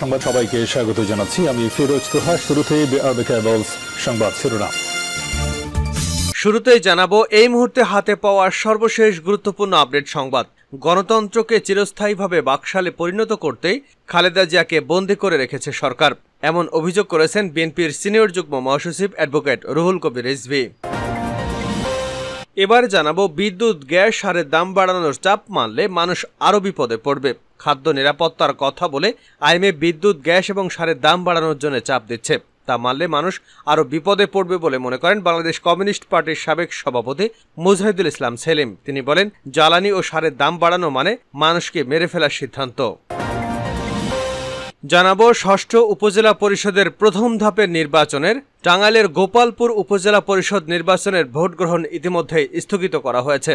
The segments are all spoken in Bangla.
সংবাদ সবাইকে স্বাগত জানাচ্ছি। আমি ফিরোজ তোহা। শুরুতেই সংবাদ শিরোনাম। শুরুতেই জানাবো এই মুহূর্তে হাতে পাওয়া সর্বশেষ গুরুত্বপূর্ণ আপডেট সংবাদ। গণতন্ত্রকে চিরস্থায়ীভাবে বাকশালে পরিণত করতেই খালেদা জিয়াকে বন্দী করে রেখেছে সরকার, এমন অভিযোগ করেছেন বিএনপির সিনিয়র যুগ্ম মহাসচিব অ্যাডভোকেট রুহুল কবির রিজভী। এবার জানাবো বিদ্যুৎ গ্যাস সারের দাম বাড়ানোর চাপ মানলে মানুষ আরও বিপদে পড়বে। খাদ্য নিরাপত্তার কথা বলে আইএমএফ বিদ্যুৎ গ্যাস এবং সারের দাম বাড়ানোর জন্য চাপ দিচ্ছে। তা মানলে মানুষ আরও বিপদে পড়বে বলে মনে করেন বাংলাদেশ কমিউনিস্ট পার্টির সাবেক সভাপতি মুজাহিদুল ইসলাম সেলিম। তিনি বলেন, জ্বালানি ও সারের দাম বাড়ানো মানে মানুষকে মেরে ফেলার সিদ্ধান্ত। জানাবো ষষ্ঠ উপজেলা পরিষদের প্রথম ধাপের নির্বাচনের টাঙ্গাইলের গোপালপুর উপজেলা পরিষদ নির্বাচনের ভোট গ্রহণ ইতিমধ্যেই স্থগিত করা হয়েছে।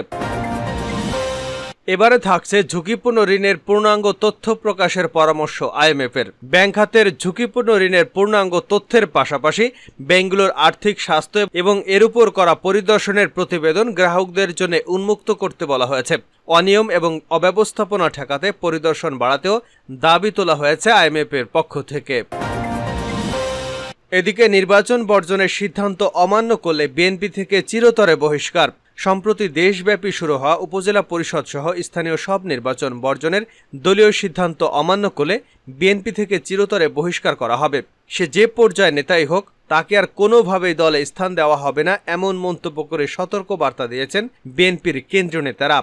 এবারে থাকছে ঝুঁকিপূর্ণ ঋণের পূর্ণাঙ্গ তথ্য প্রকাশের পরামর্শ আইএমএফের। ব্যাংক খাতের ঝুঁকিপূর্ণ ঋণের পূর্ণাঙ্গ তথ্যের পাশাপাশি ব্যাংকগুলোর আর্থিক স্বাস্থ্য এবং এর উপর করা পরিদর্শনের প্রতিবেদন গ্রাহকদের জন্য উন্মুক্ত করতে বলা হয়েছে। অনিয়ম এবং অব্যবস্থাপনা ঠেকাতে পরিদর্শন বাড়াতেও দাবি তোলা হয়েছে আইএমএফের পক্ষ থেকে। এদিকে নির্বাচন বর্জনের সিদ্ধান্ত অমান্য করলে বিএনপি থেকে চিরতরে বহিষ্কার। সম্প্রতি দেশব্যাপী শুরু হওয়া উপজেলা পরিষদ সহ স্থানীয় সব নির্বাচন বর্জনের দলীয় সিদ্ধান্ত অমান্য করলে বিএনপি থেকে চিরতরে বহিষ্কার করা হবে। সে যে পর্যায়ে নেতাই হোক, তাকে আর কোনোভাবেই দলে স্থান দেওয়া হবে না, এমন মন্তব্য করে সতর্ক বার্তা দিয়েছেন বিএনপির কেন্দ্রীয় নেতারা।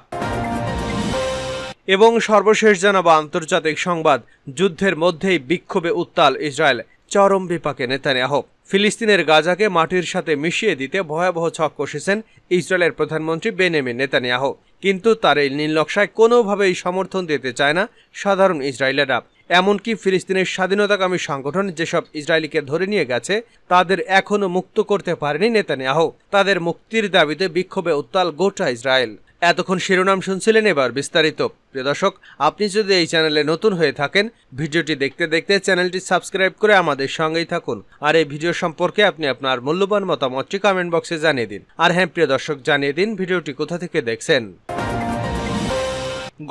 এবং সর্বশেষ জানাবো আন্তর্জাতিক সংবাদ। যুদ্ধের মধ্যেই বিক্ষোভে উত্তাল ইসরায়েল, চরম বিপাকে নেতানিয়াহু। ফিলিস্তিনের গাজাকে মাটির সাথে মিশিয়ে দিতে ভয়াবহ ছক কষেছেন ইসরায়েলের প্রধানমন্ত্রী বেনিয়ামিন নেতানিয়াহু, কিন্তু তার এই নীল নকশায় কোনোভাবেই সমর্থন দিতে চায় না সাধারণ ইসরায়েলিরা। এমনকি ফিলিস্তিনের স্বাধীনতাকামী সংগঠন যেসব ইসরায়েলিকে ধরে নিয়ে গেছে তাদের এখনও মুক্ত করতে পারেনি নেতানিয়াহু। তাদের মুক্তির দাবিতে বিক্ষোভে উত্তাল গোটা ইসরায়েল। এতক্ষণ শিরোনাম শুনছিলেন, এবার বিস্তারিত। প্রিয় দর্শক, আপনি যদি এই চ্যানেলে নতুন হয়ে থাকেন, ভিডিওটি দেখতে দেখতে চ্যানেলটি সাবস্ক্রাইব করে আমাদের সঙ্গেই থাকুন। আর এই ভিডিও সম্পর্কে আপনি আপনার মূল্যবান মতামতটি কমেন্ট বক্সে জানিয়ে দিন। আর হ্যাঁ প্রিয় দর্শক, জানিয়ে দিন ভিডিওটি কোথা থেকে দেখছেন।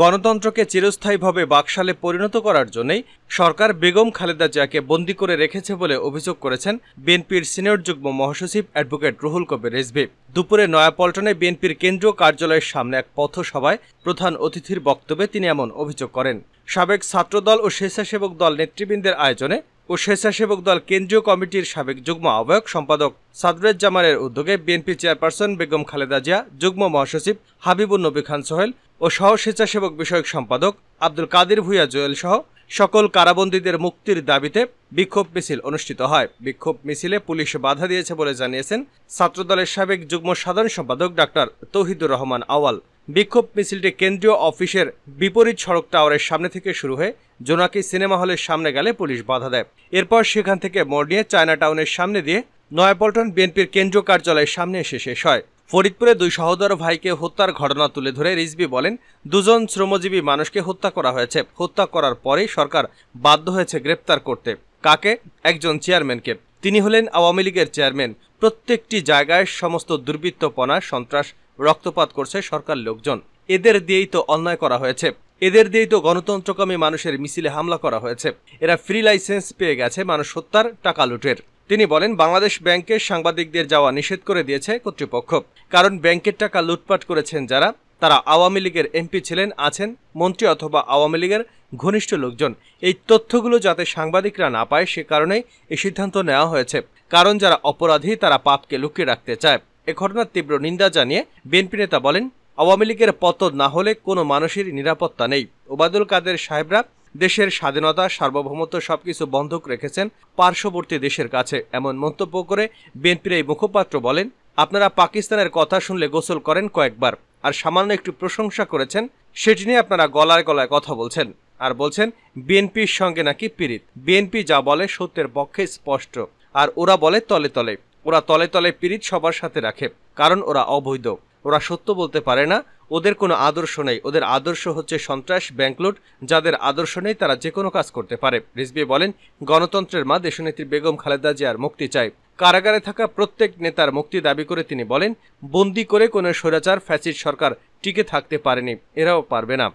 গণতন্ত্রকে চিরস্থায়ীভাবে বাকশালে পরিণত করার জন্যই সরকার বেগম খালেদা জিয়াকে বন্দী করে রেখেছে বলে অভিযোগ করেছেন বিএনপির সিনিয়র যুগ্ম মহাসচিব অ্যাডভোকেট রুহুল কবির রিজভী। দুপুরে নয়াপল্টনে বিএনপির কেন্দ্রীয় কার্যালয়ের সামনে এক পথসভায় প্রধান অতিথির বক্তব্যে তিনি এমন অভিযোগ করেন। সাবেক ছাত্রদল ও স্বেচ্ছাসেবক দল নেতৃবৃন্দের আয়োজনে ও স্বেচ্ছাসেবক দল কেন্দ্রীয় কমিটির সাবেক যুগ্ম আহ্বায়ক সম্পাদক সাদরুজ্জামানের উদ্যোগে বিএনপি চেয়ারপারসন বেগম খালেদা জিয়া, যুগ্ম মহাসচিব হাবিবুন নবী খান সোহেল ও সহ স্বেচ্ছাসেবক বিষয়ক সম্পাদক আব্দুল কাদির ভুঁইয়া জুয়েল সহ সকল কারাবন্দীদের মুক্তির দাবিতে বিক্ষোভ মিছিল অনুষ্ঠিত হয়। বিক্ষোভ মিছিলে পুলিশ বাধা দিয়েছে বলে জানিয়েছেন ছাত্রদলের সাবেক যুগ্ম সাধারণ সম্পাদক ডাক্তার তৌহিদুর রহমান আওয়াল। বিক্ষোভ মিছিলটি কেন্দ্রীয় অফিসের বিপরীত সড়ক টাওয়ারের সামনে থেকে শুরু হয়ে জোনাকি সিনেমা হলের সামনে গেলে পুলিশ বাধা দেয়। এরপর সেখান থেকে মোড় নিয়ে চায়না টাউনের সামনে দিয়ে নয়াপল্টন বিএনপির কেন্দ্রীয় কার্যালয়ের সামনে এসে শেষ হয়। ফরিদপুরে দুই সহোদর ভাইকে হত্যার ঘটনা তুলে ধরে রিজভী বলেন, দুজন শ্রমজীবী মানুষকে হত্যা করা হয়েছে। হত্যা করার পরেই সরকার বাধ্য হয়েছে গ্রেপ্তার করতে। কাকে? একজন চেয়ারম্যানকে। তিনি হলেন আওয়ামী লীগের চেয়ারম্যান। প্রত্যেকটি জায়গায় সমস্ত দুর্বৃত্তপনা, সন্ত্রাস, রক্তপাত করছে সরকার লোকজন। এদের দিয়েই তো অন্যায় করা হয়েছে। এদের দিয়েই তো গণতন্ত্রকামী মানুষের মিছিলে হামলা করা হয়েছে। এরা ফ্রি লাইসেন্স পেয়ে গেছে মানুষ হত্যার, টাকা লুটের। তিনি বলেন, বাংলাদেশ ব্যাংকের সাংবাদিকদের যাওয়া নিষেধ করে দিয়েছে কর্তৃপক্ষ, কারণ ব্যাংকের টাকা লুটপাট করেছেন যারা, তারা আওয়ামী লীগের এমপি ছিলেন, আছেন, মন্ত্রী অথবা আওয়ামী লীগের ঘনিষ্ঠ লোকজন। এই তথ্যগুলো যাতে সাংবাদিকরা না পায় সে কারণেই এই সিদ্ধান্ত নেওয়া হয়েছে। কারণ যারা অপরাধী তারা পাপকে লুকিয়ে রাখতে চায়। এ ঘটনার তীব্র নিন্দা জানিয়ে বিএনপি নেতা বলেন, আওয়ামী লীগের পতন না হলে কোনো মানুষের নিরাপত্তা নেই। ওবায়দুল কাদের সাহেবরা দেশের স্বাধীনতা, সার্বভৌমত্ব সবকিছু বন্ধক রেখেছেন পার্শ্ববর্তী দেশের কাছে, এমন মন্তব্য করে বিএনপির এই মুখপাত্র বলেন, আপনারা পাকিস্তানের কথা শুনলে গোসল করেন কয়েকবার, আর সামান্য একটু প্রশংসা করেছেন সেটি নিয়ে আপনারা গলায় গলায় কথা বলছেন। আর বলছেন বিএনপির সঙ্গে নাকি পীড়িত। বিএনপি যা বলে সত্যের পক্ষে স্পষ্ট, আর ওরা বলে তলে তলে। ওরা তলে তলে পীড়িত সবার সাথে রাখে, কারণ ওরা অবৈধ। ওরা সত্য বলতে পারে না, ওদের কোনো আদর্শ নেই। ওদের আদর্শ হচ্ছে সন্ত্রাস, ব্যাংক লুট। যাদের আদর্শ নেই তারা যে কোনো কাজ করতে পারে। রিজভী বলেন, গণতন্ত্রের মা দেশনেত্রী বেগম খালেদা জিয়ার মুক্তি চাই। কারাগারে থাকা প্রত্যেক নেতার মুক্তি দাবি করে তিনি বলেন, বন্দী করে কোনো স্বৈরাচার ফ্যাসিস্ট সরকার টিকে থাকতে পারেনি, এরাও পারবে না।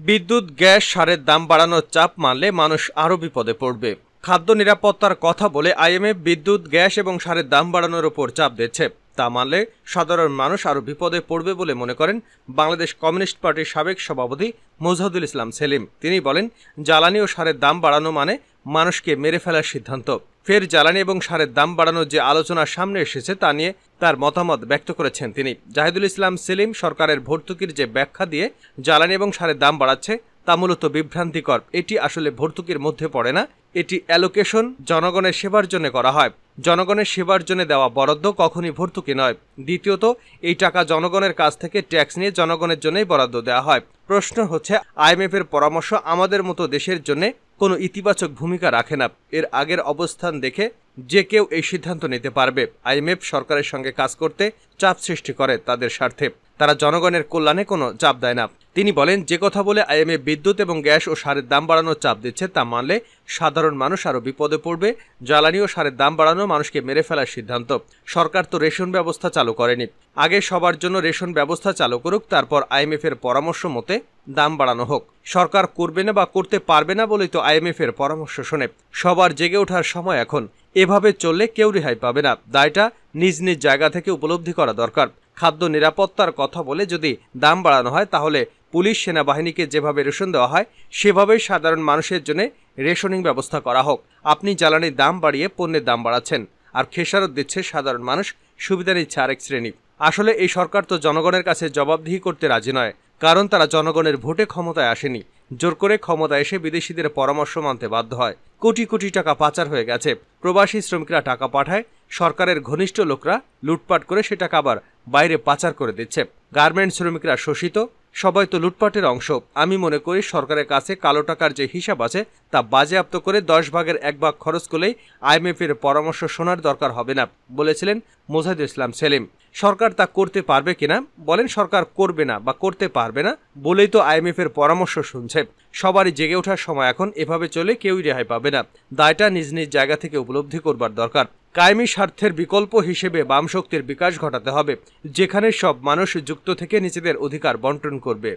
বিদ্যুৎ, গ্যাস, সারের দাম বাড়ানোর চাপ মানলে মানুষ আরও বিপদে পড়বে। খাদ্য নিরাপত্তার কথা বলে আইএমএফ বিদ্যুৎ, গ্যাস এবং সারের দাম বাড়ানোর ওপর চাপ দিচ্ছে। তা মানলে সাধারণ মানুষ আরও বিপদে পড়বে বলে মনে করেন বাংলাদেশ কমিউনিস্ট পার্টির সাবেক সভাপতি মোজাহিদুল ইসলাম সেলিম। তিনি বলেন, জ্বালানি ও সারের দাম বাড়ানো মানে মানুষকে মেরে ফেলার সিদ্ধান্ত। ফের জ্বালানি এবং সারের দাম বাড়ানোর যে আলোচনা সামনে এসেছে তা নিয়ে তার মতামত ব্যক্ত করেছেন তিনি। জাহিদুল ইসলাম সেলিম সরকারের ভর্তুকির যে ব্যাখ্যা দিয়ে জ্বালানি এবং সারের দাম বাড়াচ্ছে তা মূলত বিভ্রান্তিকর। এটি আসলে ভর্তুকির মধ্যে পড়ে না, এটি অ্যালোকেশন, জনগণের সেবার জন্য করা হয়। জনগণের সেবার জন্য দেওয়া বরাদ্দ কখনই ভর্তুকি নয়। দ্বিতীয়ত, এই টাকা জনগণের কাছ থেকে ট্যাক্স নিয়ে জনগণের জন্যই বরাদ্দ দেওয়া হয়। প্রশ্ন হচ্ছে, আইএমএফ এর পরামর্শ আমাদের মতো দেশের জন্য কোনো ইতিবাচক ভূমিকা রাখে না। এর আগের অবস্থান দেখে যে কেউ এই সিদ্ধান্ত নিতে পারবে। আইএমএফ সরকারের সঙ্গে কাজ করতে চাপ সৃষ্টি করে তাদের স্বার্থে, তারা জনগণের কল্যাণে কোনো চাপ দেয় না। তিনি বলেন, যে কথা বলে আইএমএফ বিদ্যুৎ এবং গ্যাস ও সারের দাম বাড়ানোর চাপ দিচ্ছে তা মানলে সাধারণ মানুষ আরও বিপদে পড়বে। জ্বালানি ও সারের দাম বাড়ানো মানুষকে মেরে ফেলার সিদ্ধান্ত। সরকার তো রেশন ব্যবস্থা চালু করেনি, আগে সবার জন্য রেশন ব্যবস্থা চালু করুক, তারপর আইএমএফ এর পরামর্শ মতে দাম বাড়ানো হোক। সরকার করবে না বা করতে পারবে না বলেই তো আইএমএফ এর পরামর্শ শোনে। সবার জেগে ওঠার সময় এখন। এভাবে চললে কেউ রেহাই পাবে না। দায়টা নিজ নিজ জায়গা থেকে উপলব্ধি করা দরকার। খাদ্য নিরাপত্তার কথা বলে যদি দাম বাড়ানো হয়, তাহলে পুলিশ, সেনাবাহিনীকে যেভাবে রেশন দেওয়া হয় সেভাবেই সাধারণ মানুষের জন্য রেশনিং ব্যবস্থা করা হোক। আপনি জ্বালানির দাম বাড়িয়ে পণ্যের দাম বাড়াচ্ছেন আর খেসারত দিচ্ছে সাধারণ মানুষ, সুবিধা নিচ্ছে আরেক শ্রেণী। আসলে এই সরকার তো জনগণের কাছে জবাবদিহি করতে রাজি নয়, কারণ তারা জনগণের ভোটে ক্ষমতায় আসেনি। জোর করে ক্ষমতায় এসে বিদেশিদের পরামর্শ মানতে বাধ্য হয়। কোটি কোটি টাকা পাচার হয়ে গেছে। প্রবাসী শ্রমিকরা টাকা পাঠায়, সরকারের ঘনিষ্ঠ লোকরা লুটপাট করে সে টাকা আবার বাইরে পাচার করে দিচ্ছে। গার্মেন্টস শ্রমিকরা শোষিত, সবাই তো লুটপাটের অংশ। আমি মনে করি সরকারের কাছে কালো টাকার যে হিসাব আছে তা বাজেয়াপ্ত করে 10 ভাগের 1 ভাগ খরচ করলেই আইএমএফ এর পরামর্শ শোনার দরকার হবে না, বলেছিলেন মোজাহিদুল ইসলাম সেলিম। সরকার তা করতে পারবে কিনা বলেন, সরকার করবে না বা করতে পারবে না বলেই তো আইএমএফ এর পরামর্শ শুনছে। সবারই জেগে ওঠার সময় এখন। এভাবে চলে কেউই রেহাই পাবে না। দায়টা নিজ নিজ জায়গা থেকে উপলব্ধি করবার দরকার। কায়েমি স্বার্থের বিকল্প হিসেবে বাম শক্তির বিকাশ ঘটাতে হবে, যেখানে সব মানুষ যুক্ত থেকে নিজেদের অধিকার বন্টন করবে।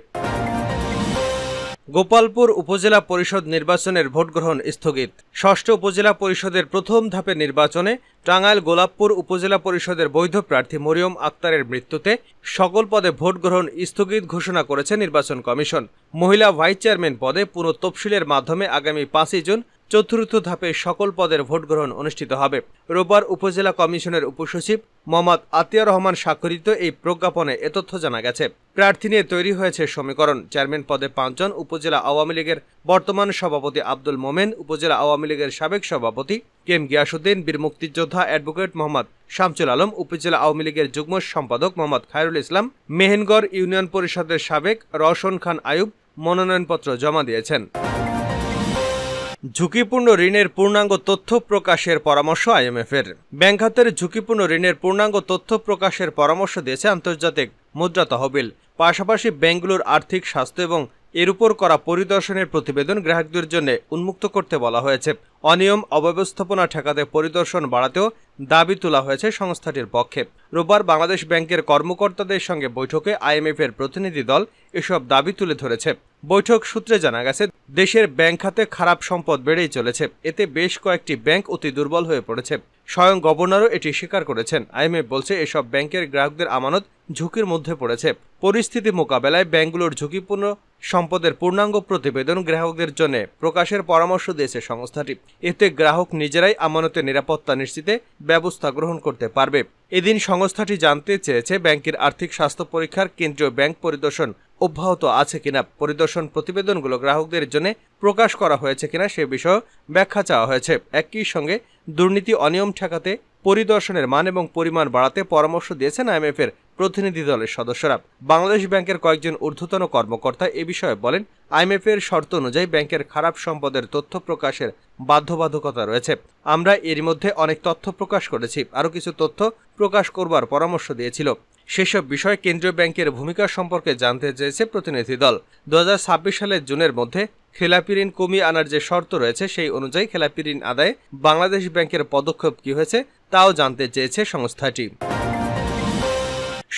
গোপালপুর উপজেলা পরিষদ নির্বাচনের ভোট গ্রহণ স্থগিত। ষষ্ঠ উপজেলা পরিষদের প্রথম ধাপের নির্বাচনে টাঙ্গাইল গোলাপপুর উপজেলা পরিষদের বৈধ প্রার্থী মরিয়ম আক্তারের মৃত্যুতে সকল পদে ভোট গ্রহণ স্থগিত ঘোষণা করেছে নির্বাচন কমিশন। মহিলা ভাইস চেয়ারম্যান পদে পুনঃ তফসিলের মাধ্যমে আগামী 5 জুন চতুর্থ ধাপে সকল পদের ভোট গ্রহণ অনুষ্ঠিত হবে। রোববার উপজেলা কমিশনের উপসচিব মোহাম্মদ আতিয়ার রহমান স্বাক্ষরিত এই প্রজ্ঞাপনে এ তথ্য জানা গেছে। প্রার্থী নিয়ে তৈরি হয়েছে সমীকরণ। চেয়ারম্যান পদে 5 জন, উপজেলা আওয়ামী লীগের বর্তমান সভাপতি আব্দুল মোমেন, উপজেলা আওয়ামী লীগের সাবেক সভাপতি কেম গিয়াসউদ্দিন, বীর মুক্তিযোদ্ধা অ্যাডভোকেট মোহাম্মদ শামসুল আলম, উপজেলা আওয়ামী লীগের যুগ্ম সম্পাদক মোহাম্মদ খায়রুল ইসলাম, মেহেনগড় ইউনিয়ন পরিষদের সাবেক রওশন খান আয়ুব মনোনয়নপত্র জমা দিয়েছেন। ঝুঁকিপূর্ণ ঋণের পূর্ণাঙ্গ তথ্য প্রকাশের পরামর্শ আইএমএফের। ব্যাংক খাতের ঝুঁকিপূর্ণ ঋণের পূর্ণাঙ্গ তথ্য প্রকাশের পরামর্শ দিয়েছে আন্তর্জাতিক মুদ্রা তহবিল। পাশাপাশি ব্যাংকগুলোর আর্থিক স্বাস্থ্য এবং এর উপর করা পরিদর্শনের প্রতিবেদন গ্রাহকদের জন্য উন্মুক্ত করতে বলা হয়েছে। অনিয়ম অব্যবস্থাপনা ঠেকাতে পরিদর্শন বাড়াতেও দাবি তোলা হয়েছে সংস্থাটির পক্ষে। রোববার বাংলাদেশ ব্যাংকের কর্মকর্তাদের সঙ্গে বৈঠকে আইএমএফ এর প্রতিনিধি দল এসব দাবি তুলে ধরেছে। বৈঠক সূত্রে জানা গেছে, দেশের ব্যাংক খাতে খারাপ সম্পদ বেড়েই চলেছে। এতে বেশ কয়েকটি ব্যাংক অতি দুর্বল হয়ে পড়েছে। স্বয়ং গভর্নরও এটি স্বীকার করেছেন। আইএমএফ বলছে, এসব ব্যাংকের গ্রাহকদের আমানত ঝুঁকির মধ্যে পড়েছে। পরিস্থিতি মোকাবেলায় ব্যাংকগুলোর ঝুঁকিপূর্ণ সম্পদের পূর্ণাঙ্গ প্রতিবেদন গ্রাহকদের জন্য প্রকাশের পরামর্শ দিয়েছে সংস্থাটি। এতে গ্রাহক নিজেরাই আমানতের নিরাপত্তা নিশ্চিতে ব্যবস্থা গ্রহণ করতে পারবে। এদিন সংস্থাটি জানতে চেয়েছে, ব্যাংকের আর্থিক স্বাস্থ্য পরীক্ষার কেন্দ্রীয় ব্যাংক পরিদর্শন অব্যাহত আছে কিনা, পরিদর্শন প্রতিবেদনগুলো গ্রাহকদের জন্য প্রকাশ করা হয়েছে কিনা সে বিষয়ে ব্যাখ্যা চাওয়া হয়েছে। একই সঙ্গে দুর্নীতি অনিয়ম ঠেকাতে পরিদর্শনের মান এবং পরিমাণ বাড়াতে পরামর্শ দিয়েছেন আইএমএফ এর প্রতিনিধি দলের সদস্যরা। বাংলাদেশ ব্যাংকের কয়েকজন ঊর্ধ্বতন কর্মকর্তা এ বিষয়ে বলেন, আইএমএফ এর শর্ত অনুযায়ী ব্যাংকের খারাপ সম্পদের তথ্য প্রকাশের বাধ্যবাধকতা রয়েছে। আমরা এর মধ্যে অনেক তথ্য প্রকাশ করেছি, আরও কিছু তথ্য প্রকাশ করবার পরামর্শ দিয়েছিল। সেসব বিষয়ে কেন্দ্রীয় ব্যাংকের ভূমিকা সম্পর্কে জানতে চেয়েছে প্রতিনিধি দল। 2026 সালের জুনের মধ্যে খেলাপি ঋণ কমিয়ে আনার যে শর্ত রয়েছে, সেই অনুযায়ী খেলাপি ঋণ আদায়ে বাংলাদেশ ব্যাংকের পদক্ষেপ কি হয়েছে তাও জানতে চেয়েছে সংস্থাটি।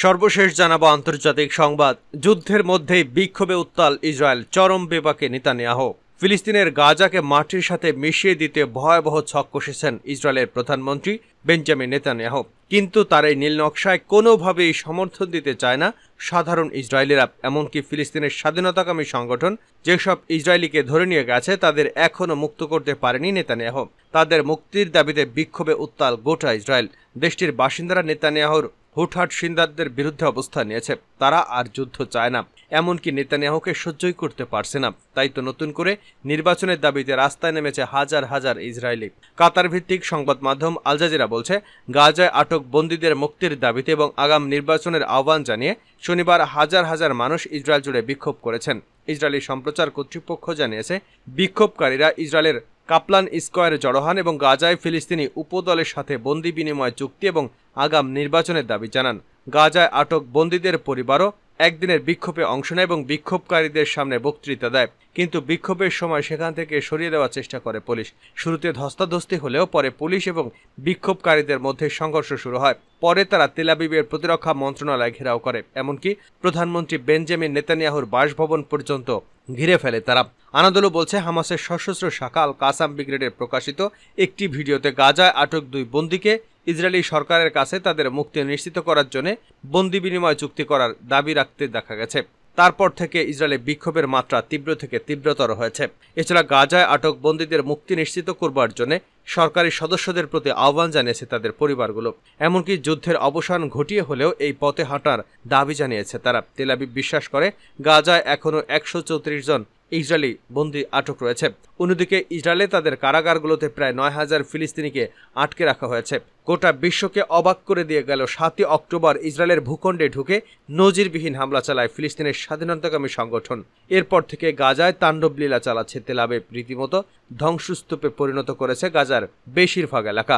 সর্বশেষ জানাবো আন্তর্জাতিক সংবাদ। যুদ্ধের মধ্যেই বিক্ষোভে উত্তাল ইসরায়েল, চরম বিপাকে নেতানিয়াহু। ফিলিস্তিনের গাজাকে মাটির সাথে মিশিয়ে দিতে ভয়াবহ ছক কষেছেন ইসরায়েলের প্রধানমন্ত্রী বেঞ্জামিন নেতানিয়াহু। কিন্তু তার এই নীল নকশায় কোনোভাবেই সমর্থন দিতে চায় না সাধারণ ইসরায়েলিরা। এমনকি ফিলিস্তিনের স্বাধীনতাকামী সংগঠন যেসব ইসরায়েলিকে ধরে নিয়ে গেছে তাদের এখনও মুক্ত করতে পারেনি নেতানিয়াহু। তাদের মুক্তির দাবিতে বিক্ষোভে উত্তাল গোটা ইসরায়েল। দেশটির বাসিন্দারা নেতানিয়াহুর হুটহাট সিদ্ধান্তের বিরুদ্ধে অবস্থান নিয়েছে। তারা আর যুদ্ধ চায় না, এমনকি নেতানিয়াহুকে সহ্যই করতে পারছে না। তাই তো নতুন করে নির্বাচনের দাবিতে রাস্তায় নেমেছে হাজার হাজার ইসরায়েলি। কাতার ভিত্তিক সংবাদ মাধ্যম আল জাজিরা বলছে, গাজায় আটক বন্দীদের মুক্তির দাবিতে এবং আগাম নির্বাচনের আহ্বান জানিয়ে শনিবার হাজার হাজার মানুষ ইসরায়েল জুড়ে বিক্ষোভ করেছেন। ইসরায়েলি সম্প্রচার কর্তৃপক্ষ জানিয়েছে, বিক্ষোভকারীরা ইসরায়েলের কাপলান স্কয়ারে জড়ো হন এবং গাজায় ফিলিস্তিনি উপদলের সাথে বন্দি বিনিময় চুক্তি এবং আগাম নির্বাচনের দাবি জানান। গাজায় আটক বন্দীদের পরিবারও একদিনের বিক্ষোভে অংশ নেয় এবং বিক্ষোভকারীদের সামনে বক্তৃতা দেয়। কিন্তু বিক্ষোভের সময় সেখান থেকে সরিয়ে দেওয়ার চেষ্টা করে পুলিশ। শুরুতে ধস্তাধস্তি হলেও পরে পুলিশ এবং বিক্ষোভকারীদের মধ্যে সংঘর্ষ শুরু হয়। পরে তারা তেল আবিবের প্রতিরক্ষা মন্ত্রণালয় ঘেরাও করে। এমনকি প্রধানমন্ত্রী বেঞ্জামিন নেতানিয়াহুর বাসভবন পর্যন্ত ঘিরে ফেলে তারা। আনাদোলু বলছে, হামাসের সশস্ত্র শাখা আল কাসাম ব্রিগেডের প্রকাশিত একটি ভিডিওতে গাজায় আটক 2 বন্দীকে ইসরায়েলি সরকারের কাছে তাদের মুক্তি নিশ্চিত করার জন্য বন্দি বিনিময় চুক্তি করার দাবি রাখতে দেখা গেছে। তারপর থেকে ইসরায়েলে বিক্ষোভের মাত্রা তীব্র থেকে তীব্রতর হয়েছে। এছাড়া গাজায় আটক বন্দীদের মুক্তি নিশ্চিত করবার জন্য সরকারি সদস্যদের প্রতি আহ্বান জানিয়েছে তাদের পরিবারগুলো। এমনকি যুদ্ধের অবসান ঘটিয়ে হলেও এই পথে হাঁটার দাবি জানিয়েছে তারা। তেল আবিব বিশ্বাস করে, গাজায় এখনও 134 জন ইসরায়েলি বন্দী আটক রয়েছে। অন্যদিকে ইসরায়েলে তাদের কারাগারগুলোতে প্রায় 9000 ফিলিস্তিনিকে আটকে রাখা হয়েছে। গোটা বিশ্বকে অবাক করে দিয়ে গেল 7 অক্টোবর ইসরায়েলের ভূখণ্ডে ঢুকে নজিরবিহীন হামলা চালায় ফিলিস্তিনের স্বাধীনতাকামী সংগঠন। এরপর থেকে গাজায় তাণ্ডব লীলা চালাচ্ছে তেল আবিব। রীতিমতো ধ্বংসস্তূপে পরিণত করেছে গাজার বেশিরভাগ এলাকা।